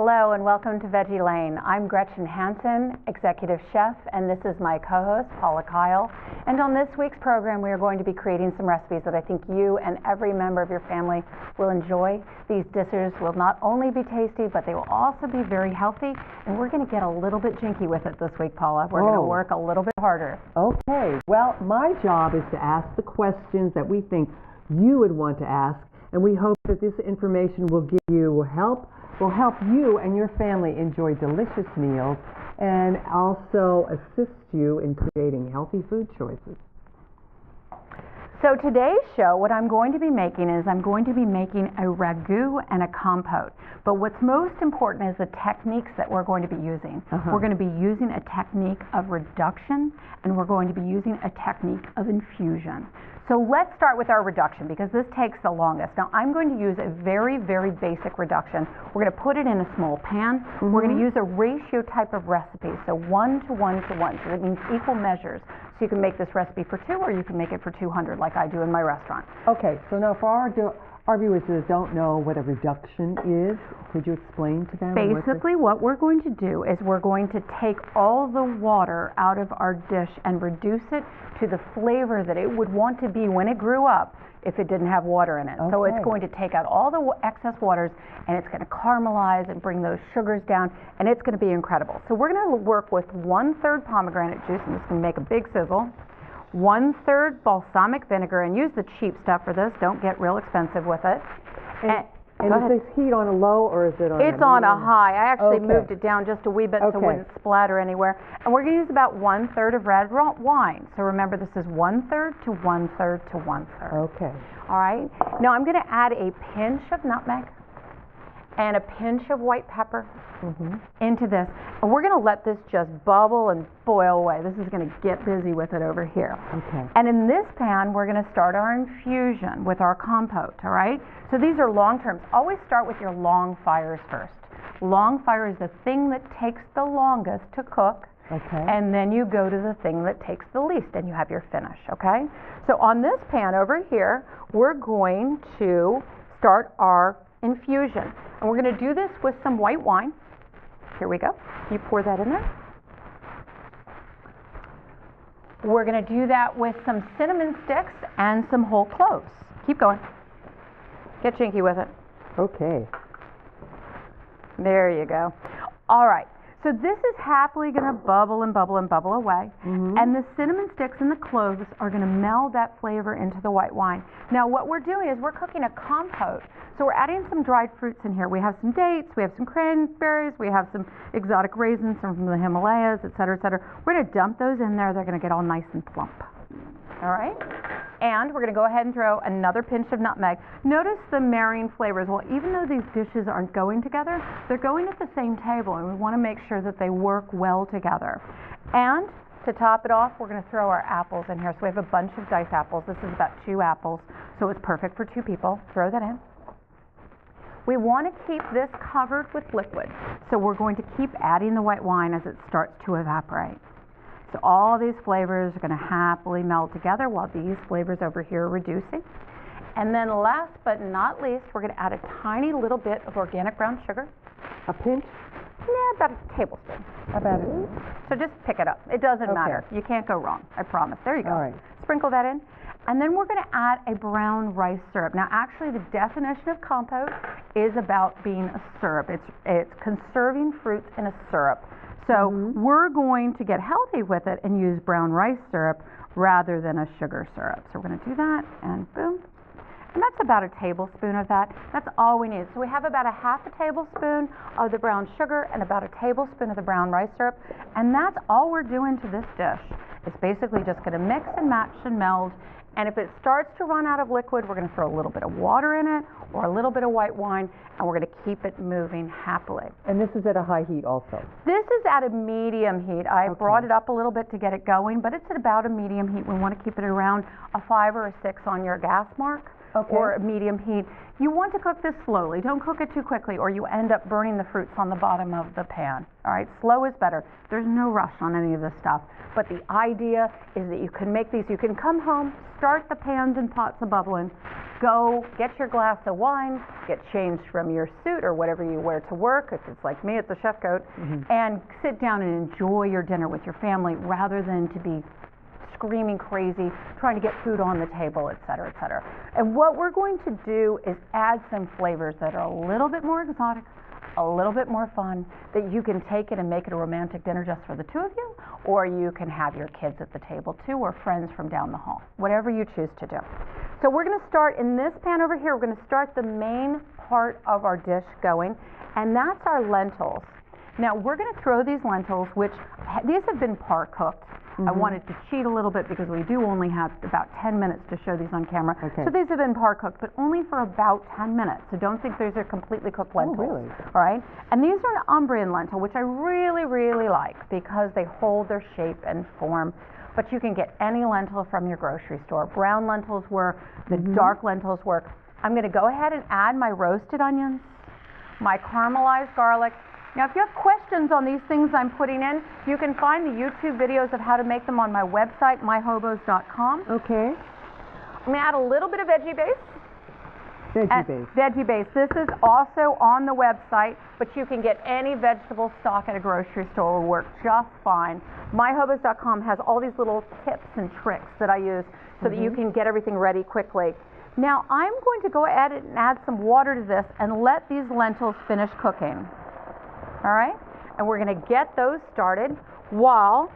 Hello and welcome to Veggie Lane. I'm Gretchen Hansen, Executive Chef, and this is my co-host, Paula Kyle. And on this week's program, we are going to be creating some recipes that I think you and every member of your family will enjoy. These dishes will not only be tasty, but they will also be very healthy. And we're going to get a little bit jinky with it this week, Paula. We're going to work a little bit harder. Okay. Well, my job is to ask the questions that we think you would want to ask, and we hope that this information will help you and your family enjoy delicious meals and also assist you in creating healthy food choices. So today's show, what I'm going to be making is I'm going to be making a ragu and a compote. But what's most important is the techniques that we're going to be using. We're going to be using a technique of reduction, and we're going to be using a technique of infusion. So let's start with our reduction because this takes the longest. Now I'm going to use a very, very basic reduction. We're going to put it in a small pan. We're going to use a ratio type of recipe, so 1 to 1 to 1. So that means equal measures. So you can make this recipe for 2 or you can make it for 200 like I do in my restaurant. Okay, so now for our viewers that don't know what a reduction is, could you explain to them? Basically what we're going to do is we're going to take all the water out of our dish and reduce it to the flavor that it would want to be when it grew up if it didn't have water in it. Okay. So it's going to take out all the excess waters and it's going to caramelize and bring those sugars down, and it's going to be incredible. So we're going to work with 1/3 pomegranate juice, and this is going to make a big sizzle. 1/3 balsamic vinegar, and use the cheap stuff for this. Don't get real expensive with it. And is this heat on a low or is it on It's on a high. I actually moved it down just a wee bit so it wouldn't splatter anywhere. And we're going to use about 1/3 of red wine. So remember, this is 1/3 to 1/3 to 1/3. Okay. All right. Now I'm going to add a pinch of nutmeg and a pinch of white pepper into this. And we're going to let this just bubble and boil away. This is going to get busy with it over here. Okay. And in this pan, we're going to start our infusion with our compote, all right? So these are long terms. Always start with your long fires first. Long fire is the thing that takes the longest to cook. Okay. And then you go to the thing that takes the least and you have your finish, okay? So on this pan over here, we're going to start our infusion. And we're going to do this with some white wine. Here we go. You pour that in there. We're going to do that with some cinnamon sticks and some whole cloves. Keep going. Get chinky with it. Okay. There you go. All right. So this is happily going to bubble and bubble and bubble away. And the cinnamon sticks and the cloves are going to meld that flavor into the white wine. Now what we're doing is we're cooking a compote. So we're adding some dried fruits in here. We have some dates, we have some cranberries, we have some exotic raisins from the Himalayas, et cetera, et cetera. We're going to dump those in there. They're going to get all nice and plump. All right? And we're going to go ahead and throw another pinch of nutmeg. Notice the marrying flavors. Well, even though these dishes aren't going together, they're going at the same table, and we want to make sure that they work well together. And to top it off, we're going to throw our apples in here. So we have a bunch of diced apples. This is about 2 apples, so it's perfect for 2 people. Throw that in. We want to keep this covered with liquid, so we're going to keep adding the white wine as it starts to evaporate. So all these flavors are going to happily meld together while these flavors over here are reducing. And then last but not least, we're going to add a tiny little bit of organic brown sugar. A pinch? Yeah, about a tablespoon. About it. So just pick it up. It doesn't matter. You can't go wrong. I promise. There you go. All right. Sprinkle that in. And then we're going to add a brown rice syrup. Now actually the definition of compote is about being a syrup. It's conserving fruits in a syrup. So we're going to get healthy with it and use brown rice syrup rather than a sugar syrup. So we're going to do that, and boom. And that's about a tablespoon of that. That's all we need. So we have about a half a tablespoon of the brown sugar and about a tablespoon of the brown rice syrup. And that's all we're doing to this dish. It's basically just going to mix and match and meld. And if it starts to run out of liquid, we're going to throw a little bit of water in it or a little bit of white wine, and we're going to keep it moving happily. And this is at a high heat also? This is at a medium heat. I brought it up a little bit to get it going, but it's at about a medium heat. We want to keep it around a 5 or a 6 on your gas mark. or medium heat. You want to cook this slowly. Don't cook it too quickly or you end up burning the fruits on the bottom of the pan. All right, slow is better. There's no rush on any of this stuff. But the idea is that you can make these, you can come home, start the pans and pots a bubbling, go get your glass of wine, get changed from your suit or whatever you wear to work, if it's like me, it's a chef coat, and sit down and enjoy your dinner with your family rather than to be screaming crazy, trying to get food on the table, et cetera, et cetera. And what we're going to do is add some flavors that are a little bit more exotic, a little bit more fun, that you can take it and make it a romantic dinner just for the two of you, or you can have your kids at the table too, or friends from down the hall, whatever you choose to do. So we're going to start in this pan over here, we're going to start the main part of our dish going, and that's our lentils. Now we're going to throw these lentils, which these have been par cooked. I wanted to cheat a little bit because we do only have about 10 minutes to show these on camera. So these have been par cooked, but only for about 10 minutes. So don't think these are completely cooked lentils. Oh, really? All right? And these are an Umbrian lentil, which I really, really like because they hold their shape and form. But you can get any lentil from your grocery store. Brown lentils work, the dark lentils work. I'm going to go ahead and add my roasted onions, my caramelized garlic. Now, if you have questions on these things I'm putting in, you can find the YouTube videos of how to make them on my website, myhobos.com. Okay. I'm going to add a little bit of veggie base. Veggie base. Veggie base. This is also on the website, but you can get any vegetable stock at a grocery store will work just fine. Myhobos.com has all these little tips and tricks that I use so that you can get everything ready quickly. Now, I'm going to go ahead and add some water to this and let these lentils finish cooking. All right? And we're going to get those started while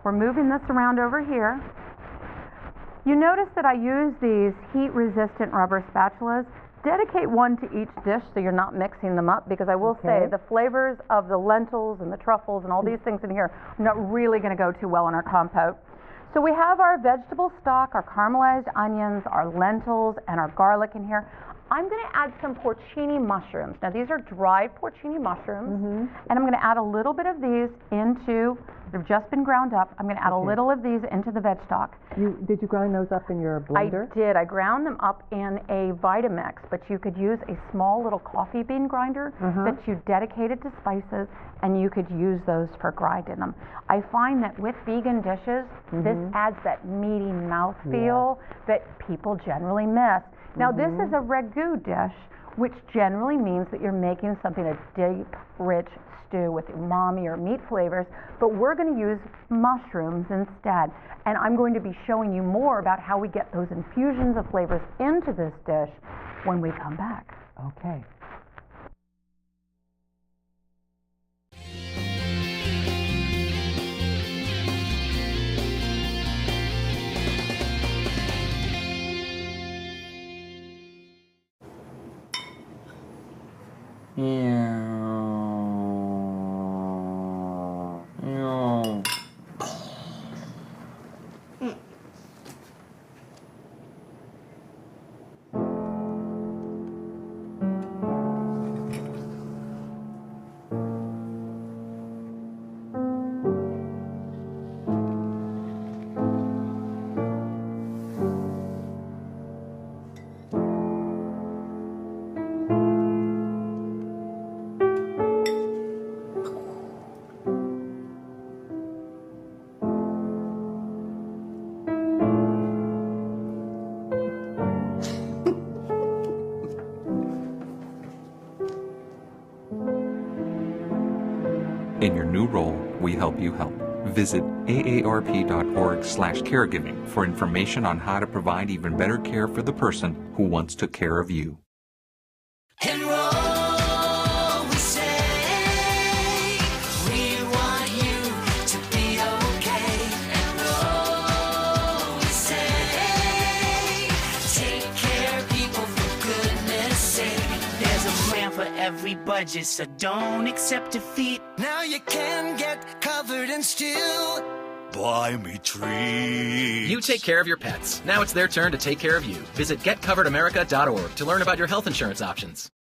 we're moving this around over here. You notice that I use these heat-resistant rubber spatulas. Dedicate one to each dish so you're not mixing them up, because I will say the flavors of the lentils and the truffles and all these things in here are not really going to go too well in our compote. So we have our vegetable stock, our caramelized onions, our lentils, and our garlic in here. I'm going to add some porcini mushrooms. Now these are dried porcini mushrooms, and I'm going to add a little bit of these into, they've just been ground up, I'm going to add a little of these into the veg stock. Did you grind those up in your blender? I did. I ground them up in a Vitamix, but you could use a small little coffee bean grinder that you dedicated to spices, and you could use those for grinding them. I find that with vegan dishes, this adds that meaty mouthfeel that people generally miss. Now this is a Ragu dish, which generally means that you're making something a deep, rich stew with umami or meat flavors, but we're going to use mushrooms instead. And I'm going to be showing you more about how we get those infusions of flavors into this dish when we come back. Okay. In your new role, we help you help. Visit aarp.org/caregiving for information on how to provide even better care for the person who once took care of you. Enroll, we say, we want you to be okay. Enroll, we say, take care of people for goodness sake. There's a plan for every budget, so don't accept defeat. Now you can get covered and still buy me treats. You take care of your pets. Now it's their turn to take care of you. Visit getcoveredamerica.org to learn about your health insurance options.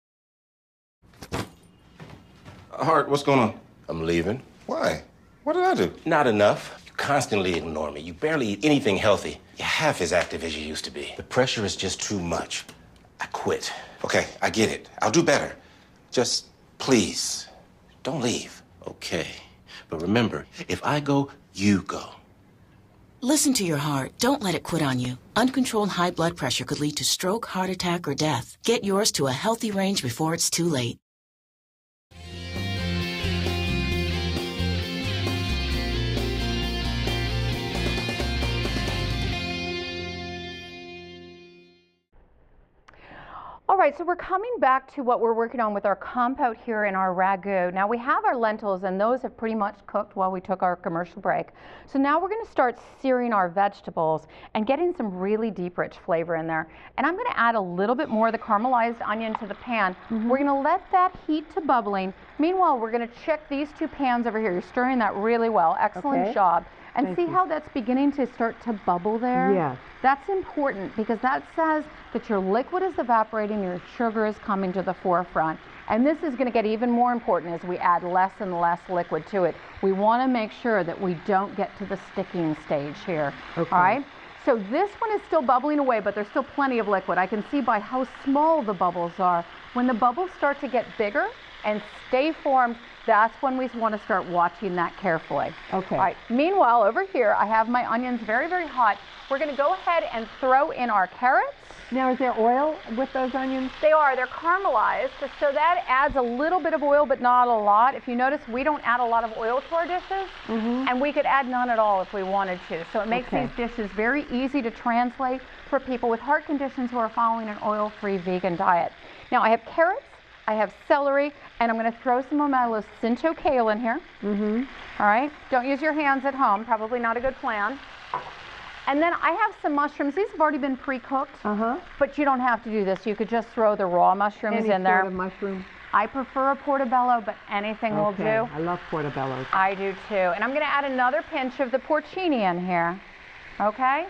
Hart, what's going on? I'm leaving. Why? What did I do? Not enough. You constantly ignore me. You barely eat anything healthy. You're half as active as you used to be. The pressure is just too much. I quit. Okay, I get it. I'll do better. Just, please, don't leave. Okay. But remember, if I go, you go. Listen to your heart. Don't let it quit on you. Uncontrolled high blood pressure could lead to stroke, heart attack, or death. Get yours to a healthy range before it's too late. All right, so we're coming back to what we're working on with our compote here in our ragu. Now we have our lentils, and those have pretty much cooked while we took our commercial break. So now we're going to start searing our vegetables and getting some really deep, rich flavor in there. And I'm going to add a little bit more of the caramelized onion to the pan. We're going to let that heat to bubbling. Meanwhile, we're going to check these two pans over here. You're stirring that really well. Excellent job. And see how that's beginning to start to bubble there? Yes. That's important because that says that your liquid is evaporating, your sugar is coming to the forefront. And this is going to get even more important as we add less and less liquid to it. We want to make sure that we don't get to the sticking stage here. Okay. All right? So this one is still bubbling away, but there's still plenty of liquid. I can see by how small the bubbles are. When the bubbles start to get bigger and stay formed, that's when we want to start watching that carefully. Okay. All right. Meanwhile, over here, I have my onions very, very hot. We're going to go ahead and throw in our carrots. Now, is there oil with those onions? They are. They're caramelized, so that adds a little bit of oil, but not a lot. If you notice, we don't add a lot of oil to our dishes, and we could add none at all if we wanted to. So it makes these dishes very easy to translate for people with heart conditions who are following an oil-free vegan diet. Now, I have carrots, I have celery, and I'm going to throw some of my Lucinto kale in here. All right. Don't use your hands at home. Probably not a good plan. And then I have some mushrooms. These have already been pre-cooked, but you don't have to do this. You could just throw the raw mushrooms in there. Any sort of mushroom? I prefer a portobello, but anything will do. I love portobellos. I do too. And I'm going to add another pinch of the porcini in here. Okay?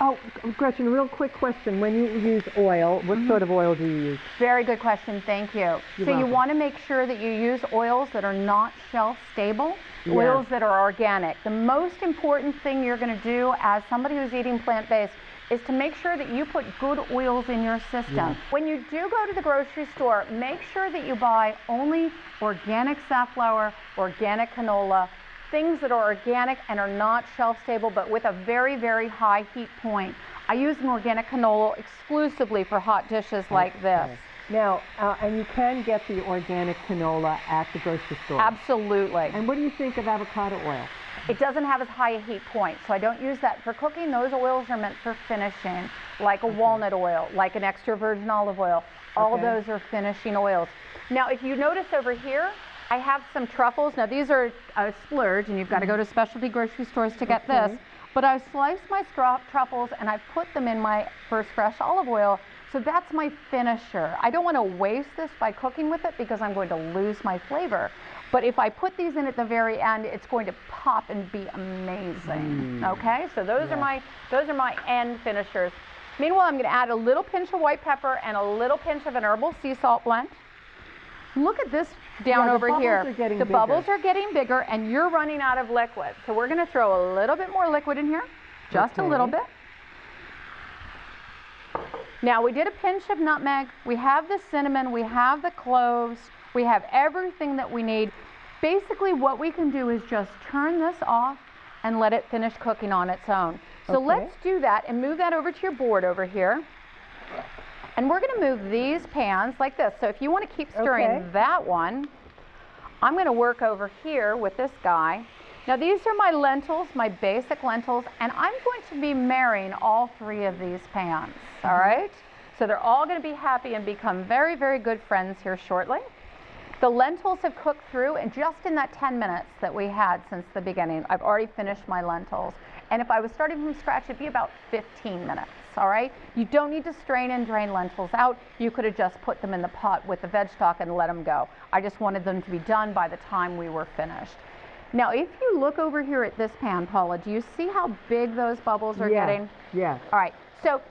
Oh, Gretchen, real quick question. When you use oil, what sort of oil do you use? Very good question. Thank you. So you want to make sure that you use oils that are not shelf stable, oils that are organic. The most important thing you're going to do as somebody who's eating plant-based is to make sure that you put good oils in your system. When you do go to the grocery store, make sure that you buy only organic safflower, organic canola, things that are organic and are not shelf stable, but with a very, very high heat point. I use an organic canola exclusively for hot dishes like this. Now, and you can get the organic canola at the grocery store. Absolutely. And what do you think of avocado oil? It doesn't have as high a heat point, so I don't use that for cooking. Those oils are meant for finishing, like a walnut oil, like an extra virgin olive oil. All those are finishing oils. Now, if you notice over here, I have some truffles. Now, these are a splurge, and you've got to go to specialty grocery stores to get this. But I've sliced my truffles, and I've put them in my first fresh olive oil. So that's my finisher. I don't want to waste this by cooking with it because I'm going to lose my flavor. But if I put these in at the very end, it's going to pop and be amazing. Okay, so those are my end finishers. Meanwhile, I'm going to add a little pinch of white pepper and a little pinch of an herbal sea salt blend. Look at this down over here. The bubbles are getting bigger, and you're running out of liquid. So we're going to throw a little bit more liquid in here, just a little bit. Now, we did a pinch of nutmeg. We have the cinnamon. We have the cloves. We have everything that we need. Basically, what we can do is just turn this off and let it finish cooking on its own. So let's do that and move that over to your board over here. And we're going to move these pans like this. So if you want to keep stirring that one, I'm going to work over here with this guy. Now, these are my lentils, my basic lentils, and I'm going to be marrying all three of these pans, all right? So they're all going to be happy and become very, very good friends here shortly. The lentils have cooked through, and just in that 10 minutes that we had since the beginning, I've already finished my lentils. And if I was starting from scratch, it'd be about 15 minutes, all right? You don't need to strain and drain lentils out. You could have just put them in the pot with the veg stock and let them go. I just wanted them to be done by the time we were finished. Now, if you look over here at this pan, Paula, do you see how big those bubbles are getting? Yes. All right, so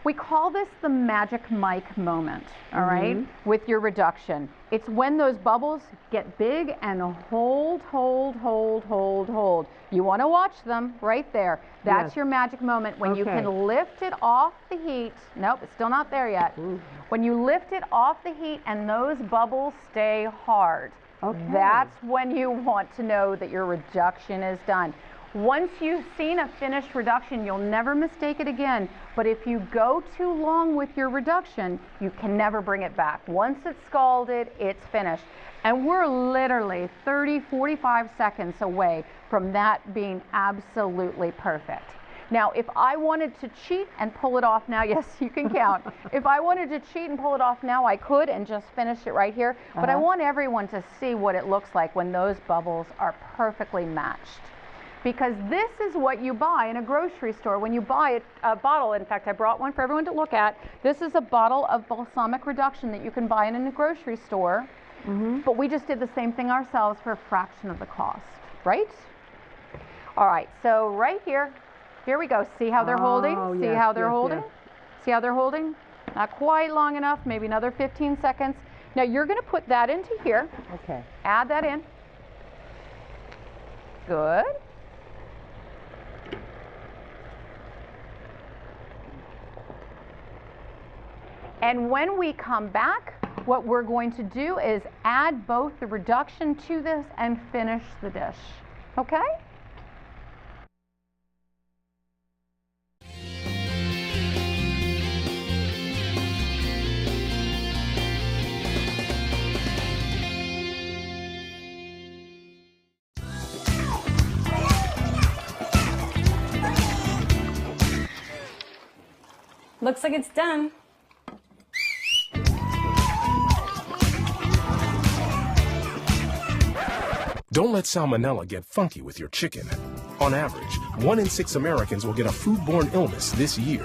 we call this the magic mic moment, all right, with your reduction. It's when those bubbles get big and hold. cold. You want to watch them right there. That's Yes. your magic moment when you Okay. can lift it off the heat. Nope, it's still not there yet. Ooh. When you lift it off the heat and those bubbles stay hard, that's when you want to know that your reduction is done. Once you've seen a finished reduction, you'll never mistake it again. But if you go too long with your reduction, you can never bring it back. Once it's scalded, it's finished. And we're literally 30, 45 seconds away from that being absolutely perfect. Now, if I wanted to cheat and pull it off now, yes, you can count. If I wanted to cheat and pull it off now, I could and just finish it right here. But I want everyone to see what it looks like when those bubbles are perfectly matched. Because this is what you buy in a grocery store. When you buy a bottle, in fact, I brought one for everyone to look at. This is a bottle of balsamic reduction that you can buy in a grocery store. But we just did the same thing ourselves for a fraction of the cost, right? All right, so right here, here we go. See how they're holding? See yes, how they're yes, holding? yes. See how they're holding? Not quite long enough, maybe another 15 seconds. Now you're gonna put that into here. Okay. Add that in. Good. And when we come back, what we're going to do is add both the reduction to this and finish the dish. Okay? Looks like it's done. Don't let salmonella get funky with your chicken. On average, 1 in 6 Americans will get a foodborne illness this year.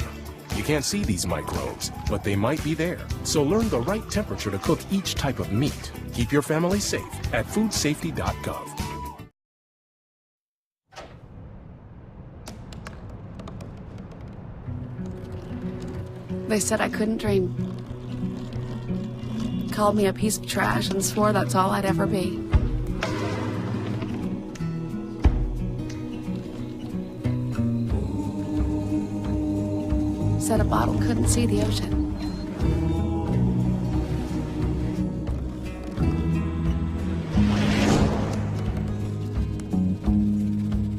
You can't see these microbes, but they might be there. So learn the right temperature to cook each type of meat. Keep your family safe at foodsafety.gov. They said I couldn't dream. Called me a piece of trash and swore that's all I'd ever be. Said a bottle couldn't see the ocean.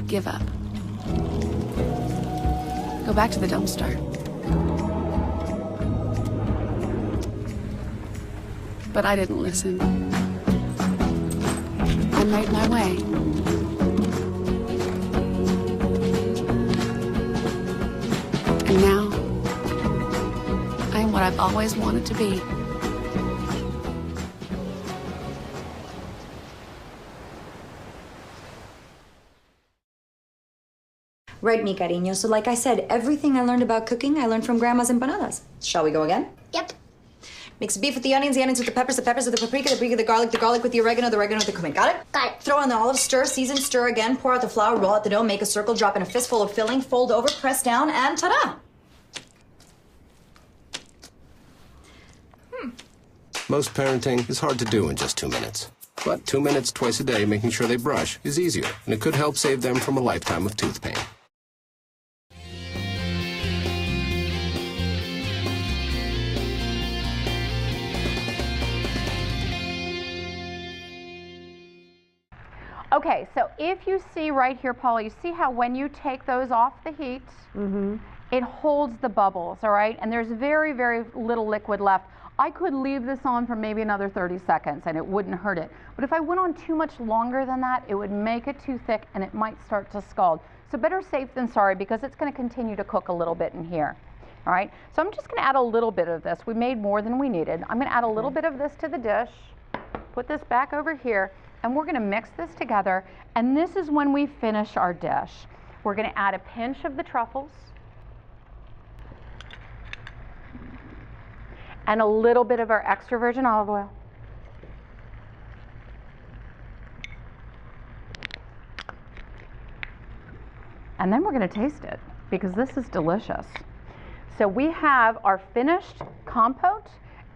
Give up. Go back to the dumpster. But I didn't listen. I made my way. And now, I am what I've always wanted to be. Right, mi cariño. So like I said, everything I learned about cooking, I learned from Grandma's empanadas. Shall we go again? Yep. Mix the beef with the onions with the peppers with the paprika with the garlic with the oregano with the cumin. Got it? Got it. Throw on the olives, stir, season, stir again, pour out the flour, roll out the dough, make a circle, drop in a fistful of filling, fold over, press down, and ta-da! Most parenting is hard to do in just 2 minutes. But 2 minutes twice a day making sure they brush is easier, and it could help save them from a lifetime of tooth pain. Okay, so if you see right here, Paula, you see how when you take those off the heat, it holds the bubbles, all right? And there's very, very little liquid left. I could leave this on for maybe another 30 seconds and it wouldn't hurt it. But if I went on too much longer than that, it would make it too thick and it might start to scald. So better safe than sorry, because it's going to continue to cook a little bit in here. All right, so I'm just going to add a little bit of this. We made more than we needed. I'm going to add a little bit of this to the dish, put this back over here, and we're going to mix this together. And this is when we finish our dish. We're going to add a pinch of the truffles and a little bit of our extra virgin olive oil. And then we're going to taste it, because this is delicious. So we have our finished compote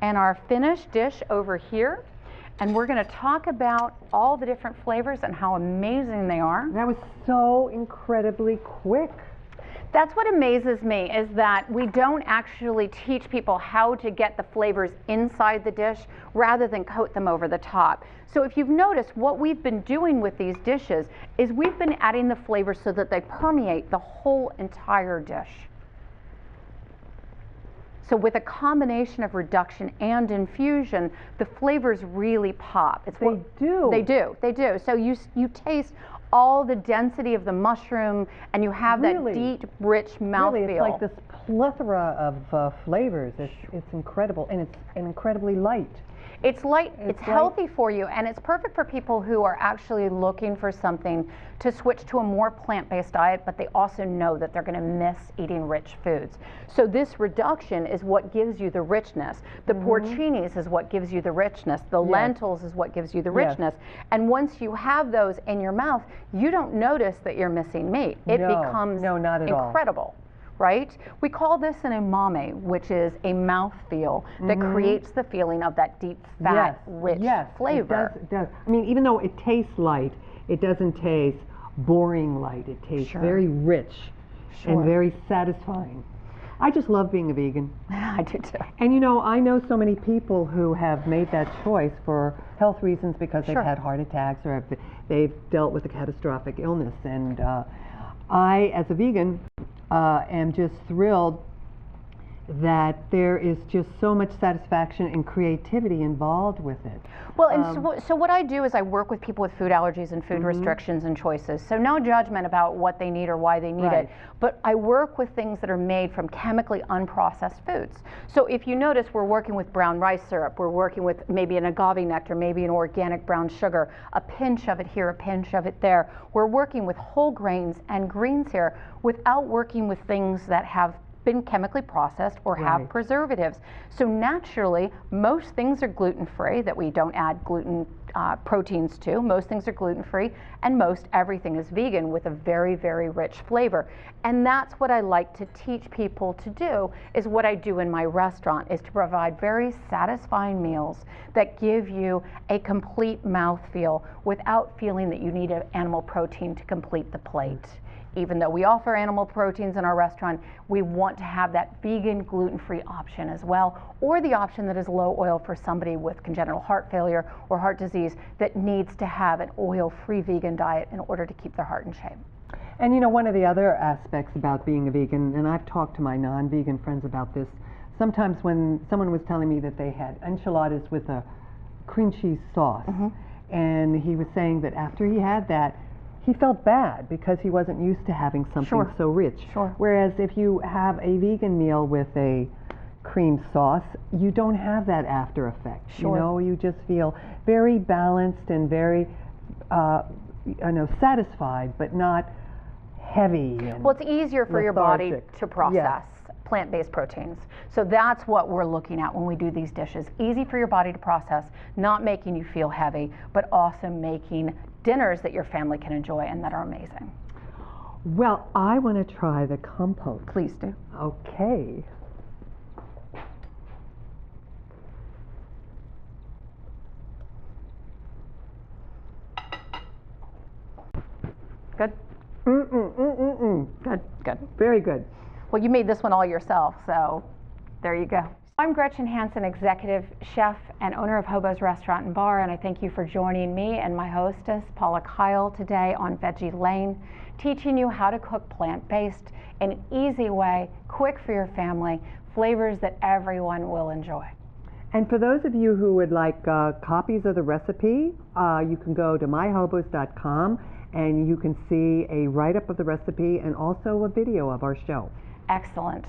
and our finished dish over here. and we're going to talk about all the different flavors and how amazing they are. That was so incredibly quick. That's what amazes me, is that we don't actually teach people how to get the flavors inside the dish rather than coat them over the top. So if you've noticed, what we've been doing with these dishes is we've been adding the flavors so that they permeate the whole entire dish. So with a combination of reduction and infusion, the flavors really pop. They do. They do. They do. So you taste all the density of the mushroom, and you have that deep, rich mouthfeel. Really, it's like this plethora of flavors. It's incredible, and it's incredibly light. It's light, it's healthy for you, and it's perfect for people who are actually looking for something to switch to a more plant-based diet, but they also know that they're going to miss eating rich foods. So this reduction is what gives you the richness. The porcinis is what gives you the richness. The lentils is what gives you the richness. And once you have those in your mouth, you don't notice that you're missing meat. It becomes not at incredible. Right? We call this an umami, which is a mouthfeel that creates the feeling of that deep, fat, rich flavor. It does. I mean, even though it tastes light, it doesn't taste boring light. It tastes very rich and very satisfying. I just love being a vegan. I do too. And you know, I know so many people who have made that choice for health reasons because they've had heart attacks or they've dealt with a catastrophic illness. And I, as a vegan, am just thrilled that there is just so much satisfaction and creativity involved with it. Well, and so what I do is I work with people with food allergies and food restrictions and choices. So no judgment about what they need or why they need it, but I work with things that are made from chemically unprocessed foods. So if you notice, we're working with brown rice syrup, we're working with maybe an agave nectar, maybe an organic brown sugar, a pinch of it here, a pinch of it there. We're working with whole grains and greens here without working with things that have been chemically processed or have preservatives. So naturally, most things are gluten-free, that we don't add gluten proteins to. Most things are gluten-free, and most everything is vegan with a very, very rich flavor. And that's what I like to teach people to do, is what I do in my restaurant, is to provide very satisfying meals that give you a complete mouthfeel without feeling that you need an animal protein to complete the plate. Even though we offer animal proteins in our restaurant, we want to have that vegan, gluten-free option as well, or the option that is low oil for somebody with congenital heart failure or heart disease that needs to have an oil-free vegan diet in order to keep their heart in shape. And you know, one of the other aspects about being a vegan, and I've talked to my non-vegan friends about this, sometimes when someone was telling me that they had enchiladas with a cream cheese sauce, and he was saying that after he had that, he felt bad because he wasn't used to having something so rich. Whereas if you have a vegan meal with a cream sauce, you don't have that after effect. You know, you just feel very balanced and very satisfied, but not heavy. And well, it's easier for your body to process plant-based proteins. So that's what we're looking at when we do these dishes. Easy for your body to process, not making you feel heavy, but also making dinners that your family can enjoy and that are amazing. Well, I want to try the compote. Please do. Okay. Good? Good, good. Very good. Well, you made this one all yourself, so there you go. I'm Gretchen Hansen, executive chef and owner of Hobo's Restaurant and Bar, and I thank you for joining me and my hostess, Paula Kyle, today on Veggie Lane, teaching you how to cook plant-based in an easy way, quick for your family, flavors that everyone will enjoy. And for those of you who would like copies of the recipe, you can go to myhobos.com and you can see a write-up of the recipe and also a video of our show. Excellent.